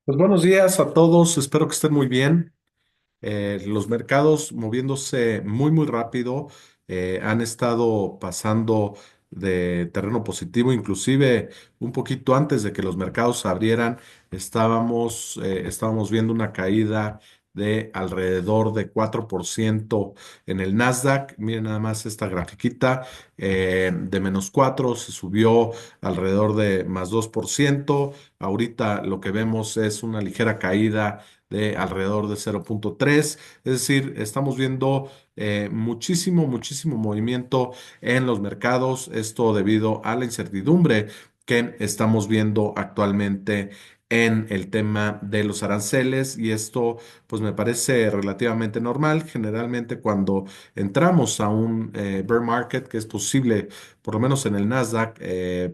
Pues buenos días a todos, espero que estén muy bien. Los mercados moviéndose muy, muy rápido, han estado pasando de terreno positivo, inclusive un poquito antes de que los mercados abrieran, estábamos viendo una caída de alrededor de 4% en el Nasdaq. Miren nada más esta grafiquita, de -4 se subió alrededor de +2%. Ahorita lo que vemos es una ligera caída de alrededor de 0,3. Es decir, estamos viendo muchísimo, muchísimo movimiento en los mercados, esto debido a la incertidumbre que estamos viendo actualmente en el tema de los aranceles, y esto pues me parece relativamente normal. Generalmente cuando entramos a un bear market, que es posible, por lo menos en el Nasdaq,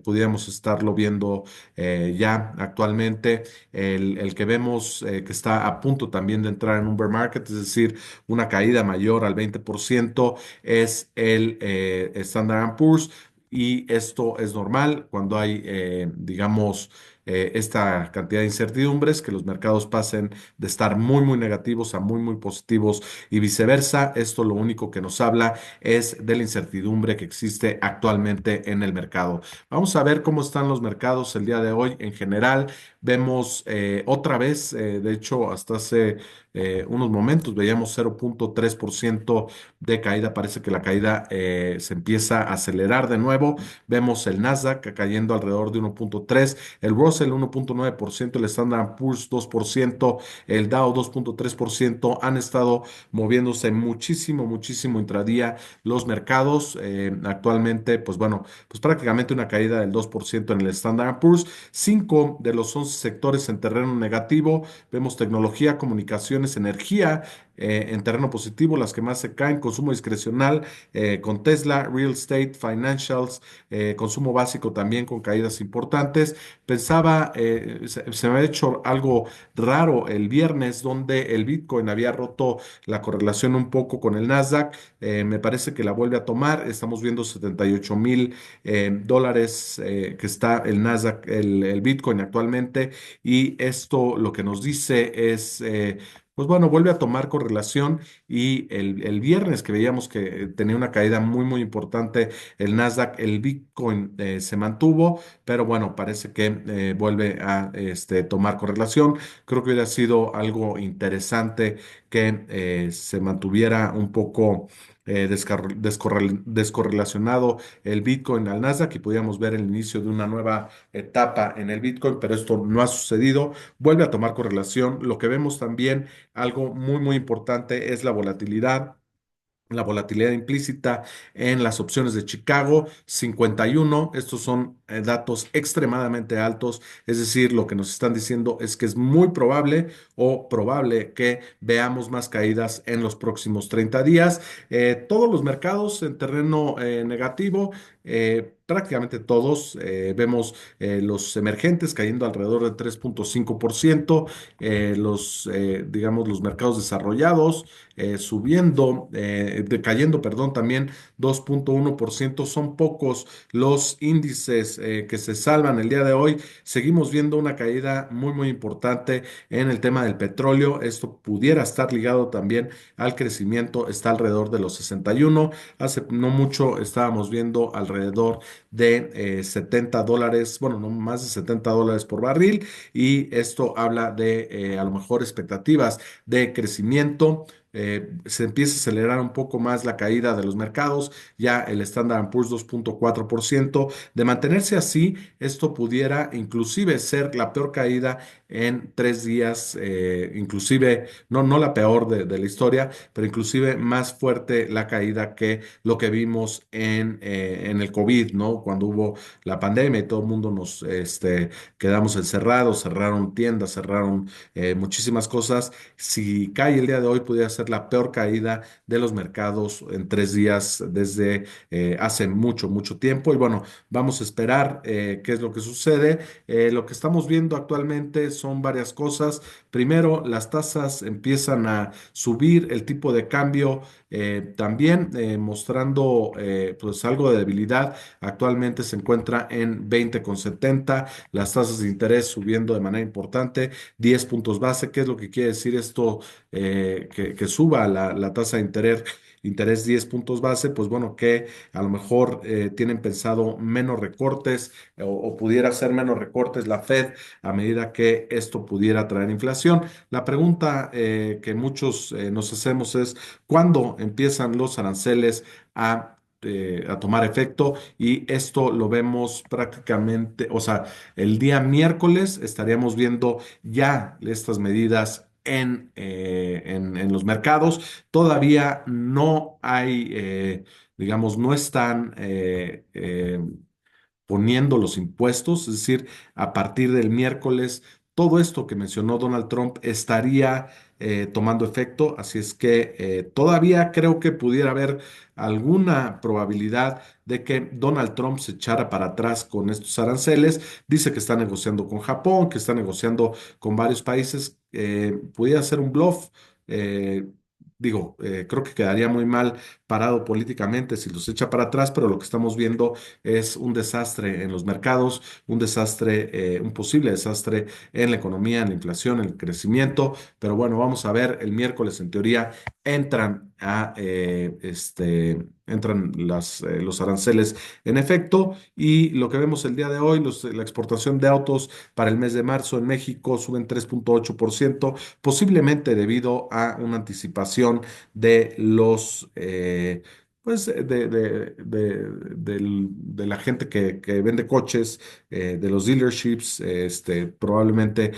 pudiéramos estarlo viendo ya actualmente. El que vemos que está a punto también de entrar en un bear market, es decir, una caída mayor al 20%, es el Standard Poor's. Y esto es normal cuando hay, digamos, esta cantidad de incertidumbres, que los mercados pasen de estar muy, muy negativos a muy, muy positivos y viceversa. Esto lo único que nos habla es de la incertidumbre que existe actualmente en el mercado. Vamos a ver cómo están los mercados el día de hoy en general. Vemos otra vez, de hecho, hasta hace unos momentos veíamos 0,3% de caída. Parece que la caída se empieza a acelerar de nuevo. Vemos el Nasdaq cayendo alrededor de 1,3%, el Russell 1,9%, el Standard Poor's 2%, el Dow 2,3%. Han estado moviéndose muchísimo, muchísimo intradía los mercados. Actualmente, pues bueno, pues prácticamente una caída del 2% en el Standard Poor's. Cinco de los 11 sectores en terreno negativo. Vemos tecnología, comunicaciones, energía en terreno positivo, las que más se caen: consumo discrecional con Tesla, real estate, financials, consumo básico también con caídas importantes. Pensaba, se me ha hecho algo raro el viernes, donde el Bitcoin había roto la correlación un poco con el Nasdaq. Me parece que la vuelve a tomar. Estamos viendo 78,000 dólares que está el Nasdaq, el Bitcoin actualmente, y esto lo que nos dice es, pues bueno, vuelve a tomar correlación. Y el viernes que veíamos que tenía una caída muy, muy importante el Nasdaq, el Bitcoin se mantuvo, pero bueno, parece que vuelve a tomar correlación. Creo que hubiera sido algo interesante que se mantuviera un poco descorrelacionado el Bitcoin al Nasdaq, y podíamos ver el inicio de una nueva etapa en el Bitcoin, pero esto no ha sucedido. Vuelve a tomar correlación. Lo que vemos también, algo muy, muy importante, es la volatilidad implícita en las opciones de Chicago, 51. Estos son datos extremadamente altos, es decir, lo que nos están diciendo es que es muy probable o probable que veamos más caídas en los próximos 30 días. Todos los mercados en terreno negativo, prácticamente todos. Vemos los emergentes cayendo alrededor de 3,5%, digamos, los mercados desarrollados subiendo, decayendo, perdón, también 2,1%. Son pocos los índices que se salvan el día de hoy. Seguimos viendo una caída muy, muy importante en el tema del petróleo. Esto pudiera estar ligado también al crecimiento. Está alrededor de los 61. Hace no mucho estábamos viendo alrededor de $70, bueno, no más de $70 por barril, y esto habla de a lo mejor expectativas de crecimiento. Se empieza a acelerar un poco más la caída de los mercados, ya el Standard Poor's 2,4%. De mantenerse así, esto pudiera inclusive ser la peor caída en 3 días, inclusive, no, no la peor de la historia, pero inclusive más fuerte la caída que lo que vimos en el COVID, ¿no? Cuando hubo la pandemia y todo el mundo nos quedamos encerrados, cerraron tiendas, cerraron muchísimas cosas. Si cae el día de hoy, pudiera ser ser la peor caída de los mercados en 3 días desde hace mucho, mucho tiempo. Y bueno, vamos a esperar qué es lo que sucede. Lo que estamos viendo actualmente son varias cosas. Primero, las tasas empiezan a subir, el tipo de cambio también mostrando pues algo de debilidad. Actualmente se encuentra en 20,70, las tasas de interés subiendo de manera importante, 10 puntos base. ¿Qué es lo que quiere decir esto? Que suba la tasa de interés 10 puntos base, pues bueno, que a lo mejor tienen pensado menos recortes o pudiera ser menos recortes la Fed a medida que esto pudiera traer inflación. La pregunta que muchos nos hacemos es, ¿cuándo empiezan los aranceles a tomar efecto? Y esto lo vemos prácticamente, o sea, el día miércoles estaríamos viendo ya estas medidas en los mercados. Todavía no hay, digamos, no están poniendo los impuestos, es decir, a partir del miércoles, todo esto que mencionó Donald Trump estaría tomando efecto, así es que todavía creo que pudiera haber alguna probabilidad de que Donald Trump se echara para atrás con estos aranceles. Dice que está negociando con Japón, que está negociando con varios países. Pudiera ser un bluff. eh, Digo, creo que quedaría muy mal parado políticamente si los echa para atrás, pero lo que estamos viendo es un desastre en los mercados, un desastre, un posible desastre en la economía, en la inflación, en el crecimiento. Pero bueno, vamos a ver, el miércoles en teoría entran los aranceles en efecto, y lo que vemos el día de hoy, la exportación de autos para el mes de marzo en México suben 3,8%, posiblemente debido a una anticipación de los pues de la gente que vende coches, de los dealerships, probablemente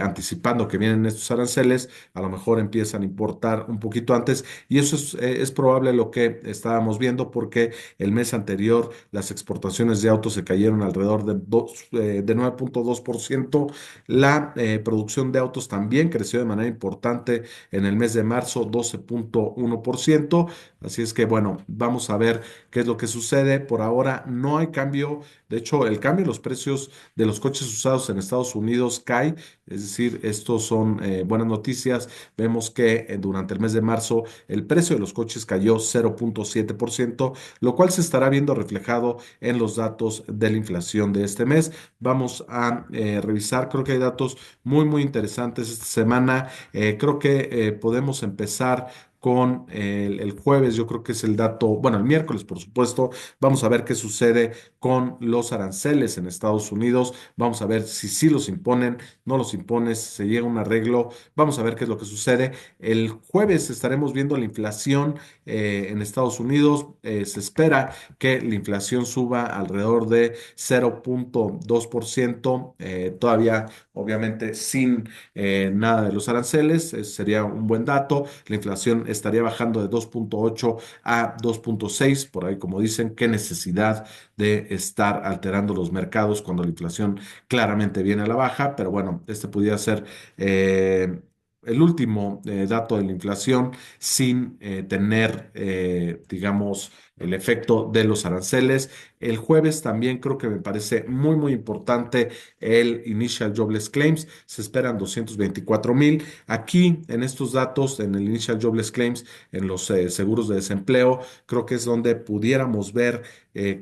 anticipando que vienen estos aranceles, a lo mejor empiezan a importar un poquito antes, y eso es probable lo que estábamos viendo, porque el mes anterior las exportaciones de autos se cayeron alrededor de 9,2%. La producción de autos también creció de manera importante en el mes de marzo, 12,1%. Así es que, bueno, vamos a ver qué es lo que sucede. Por ahora no hay cambio. De hecho, el cambio en los precios de los coches usados en Estados Unidos cae. Es decir, estos son buenas noticias. Vemos que durante el mes de marzo el precio de los coches cayó 0,7%, lo cual se estará viendo reflejado en los datos de la inflación de este mes. Vamos a revisar, creo que hay datos muy, muy interesantes esta semana. Creo que podemos empezar con el jueves. Yo creo que es el dato, bueno, el miércoles, por supuesto. Vamos a ver qué sucede con los aranceles en Estados Unidos. Vamos a ver si sí los imponen, no los imponen, si se llega a un arreglo. Vamos a ver qué es lo que sucede. El jueves estaremos viendo la inflación en Estados Unidos. Se espera que la inflación suba alrededor de 0,2%, todavía obviamente sin nada de los aranceles. Sería un buen dato. La inflación estaría bajando de 2,8 a 2,6, por ahí como dicen, qué necesidad de estar alterando los mercados cuando la inflación claramente viene a la baja. Pero bueno, este pudiera ser el último dato de la inflación sin tener, digamos, el efecto de los aranceles. El jueves también creo que me parece muy, muy importante el Initial Jobless Claims. Se esperan 224,000. Aquí, en estos datos, en el Initial Jobless Claims, en los seguros de desempleo, creo que es donde pudiéramos ver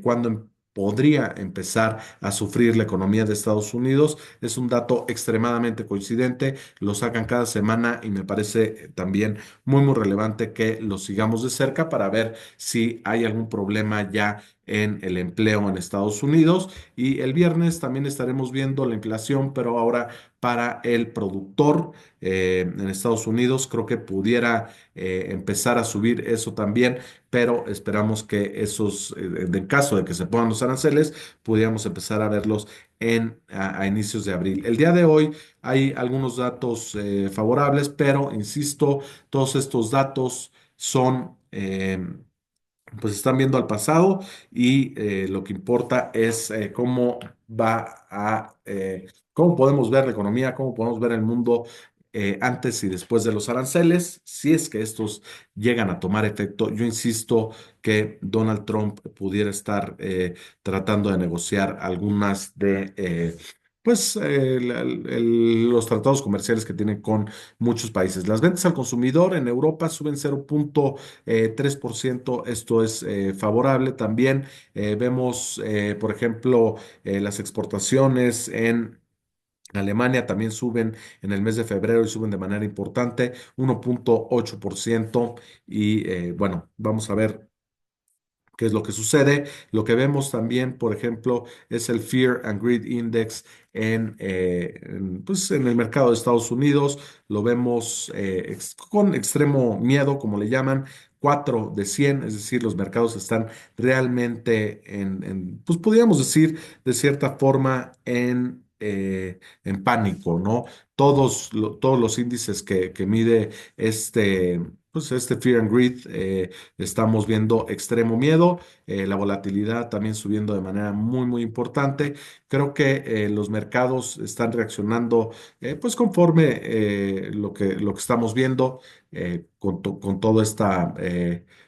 cuándo podría empezar a sufrir la economía de Estados Unidos. Es un dato extremadamente coincidente, lo sacan cada semana y me parece también muy, muy relevante que lo sigamos de cerca para ver si hay algún problema ya en el empleo en Estados Unidos. Y el viernes también estaremos viendo la inflación, pero ahora para el productor en Estados Unidos. Creo que pudiera empezar a subir eso también, pero esperamos que esos, en caso de que se pongan los aranceles, pudiéramos empezar a verlos a inicios de abril. El día de hoy hay algunos datos favorables, pero insisto, todos estos datos son pues están viendo al pasado, y lo que importa es cómo cómo podemos ver la economía, cómo podemos ver el mundo antes y después de los aranceles, si es que estos llegan a tomar efecto. Yo insisto que Donald Trump pudiera estar tratando de negociar algunas de... los tratados comerciales que tienen con muchos países. Las ventas al consumidor en Europa suben 0,3%. Esto es favorable. También vemos, por ejemplo, las exportaciones en Alemania también suben en el mes de febrero y suben de manera importante, 1,8%. Y bueno, vamos a ver qué es lo que sucede. Lo que vemos también, por ejemplo, es el Fear and Greed Index pues, en el mercado de Estados Unidos. Lo vemos con extremo miedo, como le llaman. 4 de 100, es decir, los mercados están realmente pues podríamos decir de cierta forma en pánico, ¿no? Todos los índices que mide este Fear and Greed, estamos viendo extremo miedo, la volatilidad también subiendo de manera muy importante. Creo que los mercados están reaccionando pues conforme lo que estamos viendo con todo esta...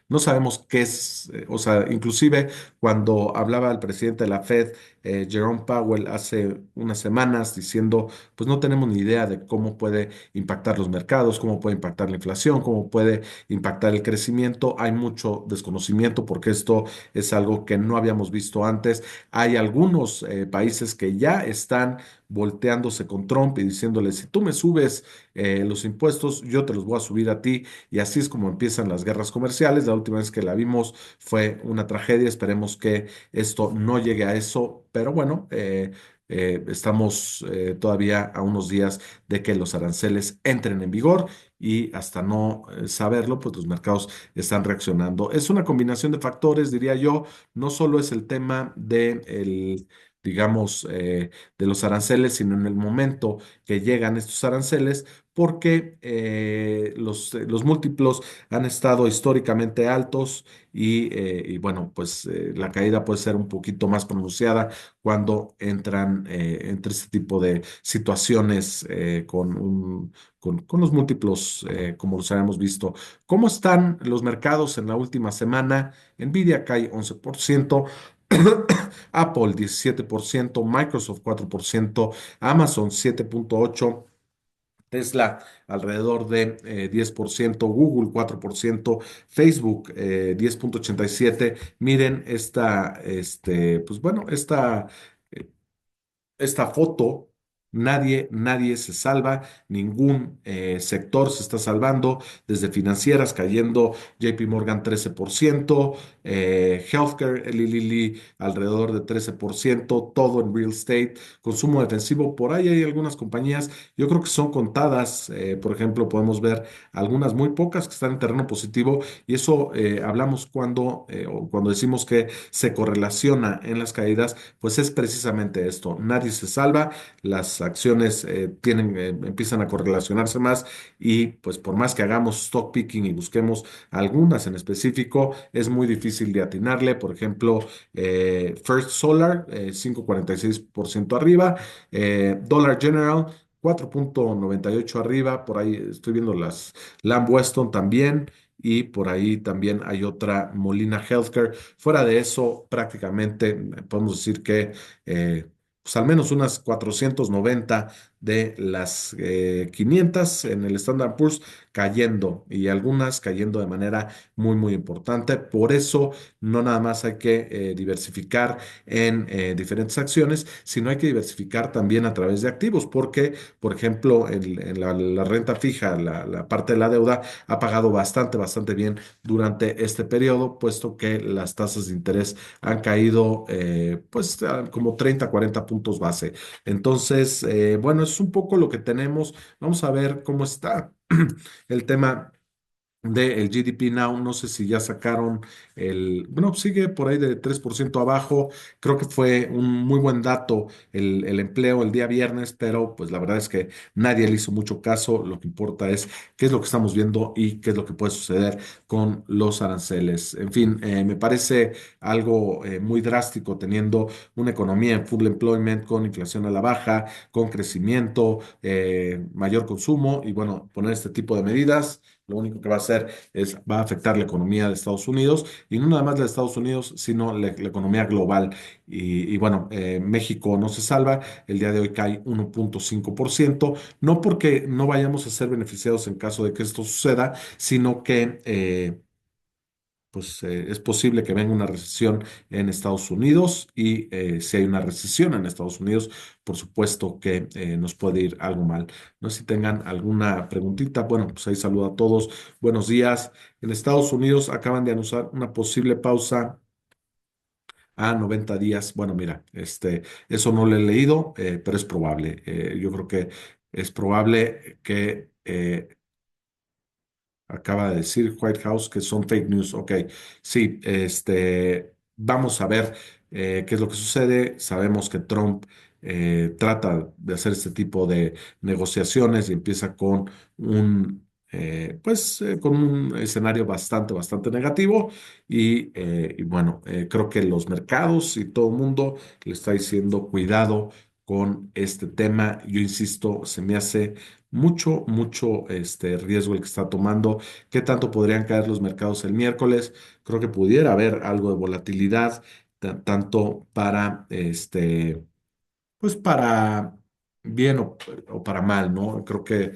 no sabemos qué es, o sea, inclusive cuando hablaba el presidente de la Fed, Jerome Powell, hace unas semanas diciendo, pues no tenemos ni idea de cómo puede impactar los mercados, cómo puede impactar la inflación, cómo puede impactar el crecimiento. Hay mucho desconocimiento porque esto es algo que no habíamos visto antes. Hay algunos países que ya están volteándose con Trump y diciéndole, si tú me subes los impuestos, yo te los voy a subir a ti. Y así es como empiezan las guerras comerciales. La última vez que la vimos fue una tragedia. Esperemos que esto no llegue a eso, pero bueno. Estamos todavía a unos días de que los aranceles entren en vigor y hasta no saberlo, pues los mercados están reaccionando. Es una combinación de factores, diría yo. No solo es el tema digamos, de los aranceles, sino en el momento que llegan estos aranceles, porque los múltiplos han estado históricamente altos y bueno, pues la caída puede ser un poquito más pronunciada cuando entran entre este tipo de situaciones con los múltiplos, como los habíamos visto. ¿Cómo están los mercados en la última semana? Nvidia cae 11%. Apple 17%, Microsoft 4%, Amazon 7,8%. Tesla alrededor de 10%, Google 4%, Facebook 10,87%. Miren pues bueno, eh, esta foto, nadie se salva, ningún sector se está salvando, desde financieras cayendo JP Morgan 13%, healthcare, Eli Lilly alrededor de 13%, todo en real estate, consumo defensivo, por ahí hay algunas compañías, yo creo que son contadas, por ejemplo, podemos ver algunas muy pocas que están en terreno positivo y eso hablamos o cuando decimos que se correlaciona en las caídas, pues es precisamente esto, nadie se salva, las acciones empiezan a correlacionarse más y pues por más que hagamos stock picking y busquemos algunas en específico, es muy difícil de atinarle. Por ejemplo, First Solar, 5,46% arriba, Dollar General, 4,98 arriba, por ahí estoy viendo las Lamb Weston también. Y por ahí también hay otra Molina Healthcare. Fuera de eso, prácticamente podemos decir que pues al menos unas 490 de las 500 en el Standard Poor's cayendo y algunas cayendo de manera muy importante. Por eso no nada más hay que diversificar en diferentes acciones, sino hay que diversificar también a través de activos, porque, por ejemplo, en la renta fija, la parte de la deuda ha pagado bastante bien durante este periodo, puesto que las tasas de interés han caído pues como 30, 40 puntos base. Entonces, bueno, es un poco lo que tenemos. Vamos a ver cómo está el tema del GDP Now. No sé si ya sacaron bueno, sigue por ahí de 3% abajo. Creo que fue un muy buen dato el empleo el día viernes, pero pues la verdad es que nadie le hizo mucho caso. Lo que importa es qué es lo que estamos viendo y qué es lo que puede suceder con los aranceles. En fin, me parece algo muy drástico teniendo una economía en full employment, con inflación a la baja, con crecimiento, mayor consumo y bueno, poner este tipo de medidas. Lo único que va a hacer va a afectar la economía de Estados Unidos y no nada más la de Estados Unidos, sino la economía global. Y bueno, México no se salva, el día de hoy cae 1.5%, no porque no vayamos a ser beneficiados en caso de que esto suceda, sino que pues es posible que venga una recesión en Estados Unidos y si hay una recesión en Estados Unidos, por supuesto que nos puede ir algo mal. No sé si tengan alguna preguntita. Bueno, pues ahí saludo a todos. Buenos días. En Estados Unidos acaban de anunciar una posible pausa a 90 días. Bueno, mira, eso no lo he leído, pero es probable. Yo creo que es probable que acaba de decir White House que son fake news. Ok, sí, vamos a ver qué es lo que sucede. Sabemos que Trump trata de hacer este tipo de negociaciones y empieza con con un escenario bastante negativo. Y bueno, creo que los mercados y todo el mundo le está diciendo cuidado con este tema. Yo insisto, se me hace mucho riesgo el que está tomando. ¿Qué tanto podrían caer los mercados el miércoles? Creo que pudiera haber algo de volatilidad, tanto para pues para bien o para mal, ¿no? Creo que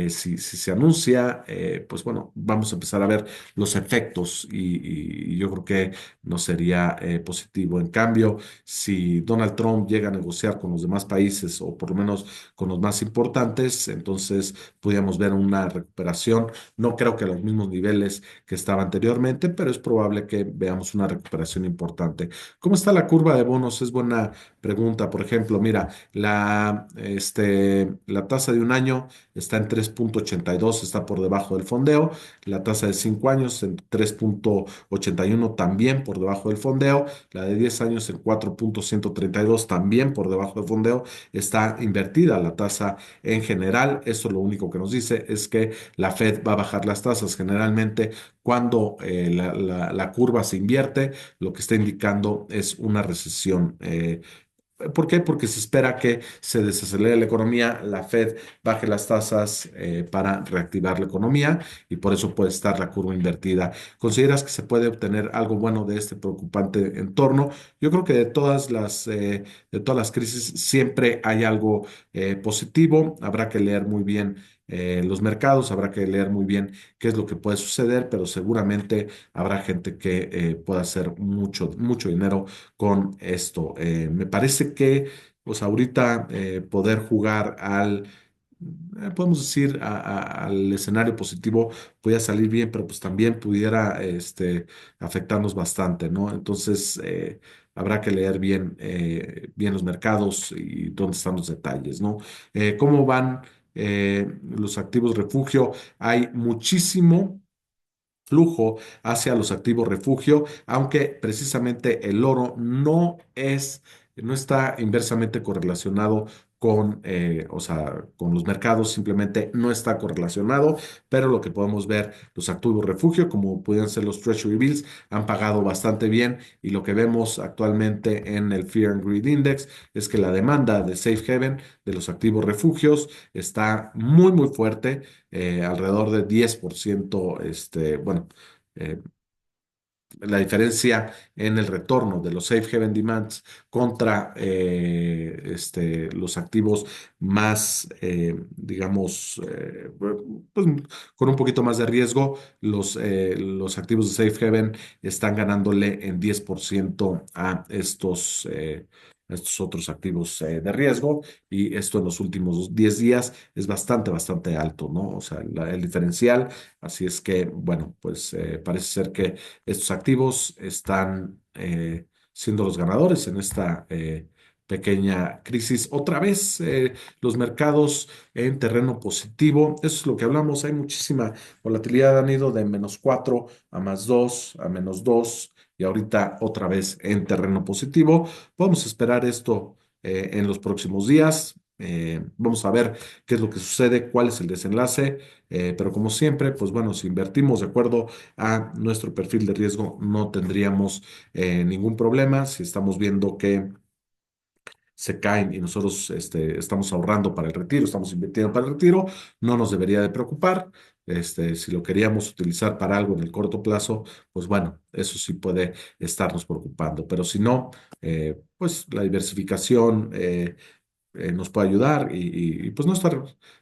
si se anuncia, pues bueno, vamos a empezar a ver los efectos y yo creo que no sería positivo. En cambio, si Donald Trump llega a negociar con los demás países o por lo menos con los más importantes, entonces podríamos ver una recuperación. No creo que a los mismos niveles que estaba anteriormente, pero es probable que veamos una recuperación importante. ¿Cómo está la curva de bonos? Es buena pregunta. Por ejemplo, mira, la tasa de un año está en 3.82, está por debajo del fondeo. La tasa de 5 años en 3.81, también por debajo del fondeo. La de 10 años en 4.132, también por debajo del fondeo. Está invertida la tasa en general. Eso lo único que nos dice es que la Fed va a bajar las tasas. Generalmente, cuando la curva se invierte, lo que está indicando es una recesión. ¿Por qué? Porque se espera que se desacelere la economía, la Fed baje las tasas para reactivar la economía y por eso puede estar la curva invertida. ¿Consideras que se puede obtener algo bueno de este preocupante entorno? Yo creo que de todas las crisis siempre hay algo positivo. Habrá que leer muy bien los mercados, habrá que leer muy bien qué es lo que puede suceder, pero seguramente habrá gente que pueda hacer mucho dinero con esto. Me parece que, pues ahorita poder jugar podemos decir, al escenario positivo pudiera salir bien, pero pues también pudiera afectarnos bastante, ¿no? Entonces, habrá que leer bien los mercados y dónde están los detalles, ¿no? ¿Cómo van los activos refugio? Hay muchísimo flujo hacia los activos refugio, aunque precisamente el oro no está inversamente correlacionado o sea, con los mercados, simplemente no está correlacionado, pero lo que podemos ver, los activos refugio, como pueden ser los Treasury Bills, han pagado bastante bien y lo que vemos actualmente en el Fear and Greed Index es que la demanda de Safe Haven, de los activos refugios, está muy fuerte, alrededor de 10%, bueno, eh, la diferencia en el retorno de los safe haven demands contra los activos más, digamos, pues, con un poquito más de riesgo, los activos de safe haven están ganándole en 10% a estos otros activos de riesgo y esto en los últimos 10 días es bastante alto, ¿no? O sea, el diferencial, así es que, bueno, pues parece ser que estos activos están siendo los ganadores en esta pequeña crisis. Otra vez los mercados en terreno positivo, eso es lo que hablamos, hay muchísima volatilidad, han ido de -4 a +2 a -2 y ahorita otra vez en terreno positivo. Vamos a esperar esto en los próximos días. Vamos a ver qué es lo que sucede, cuál es el desenlace, pero como siempre, pues bueno, si invertimos de acuerdo a nuestro perfil de riesgo, no tendríamos ningún problema. Si estamos viendo que se caen y nosotros estamos ahorrando para el retiro, estamos invirtiendo para el retiro, no nos debería de preocupar. Si lo queríamos utilizar para algo en el corto plazo, pues bueno, eso sí puede estarnos preocupando. Pero si no, pues la diversificación nos puede ayudar y, pues no estar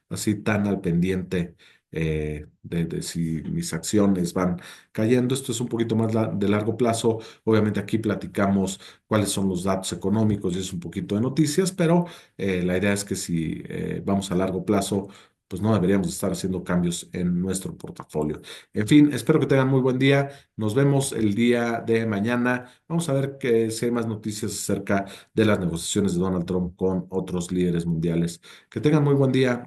así tan al pendiente de si mis acciones van cayendo. Esto es un poquito más de largo plazo. Obviamente aquí platicamos cuáles son los datos económicos y es un poquito de noticias, pero la idea es que si vamos a largo plazo, pues no deberíamos estar haciendo cambios en nuestro portafolio. En fin, espero que tengan muy buen día. Nos vemos el día de mañana. Vamos a ver si hay más noticias acerca de las negociaciones de Donald Trump con otros líderes mundiales. Que tengan muy buen día.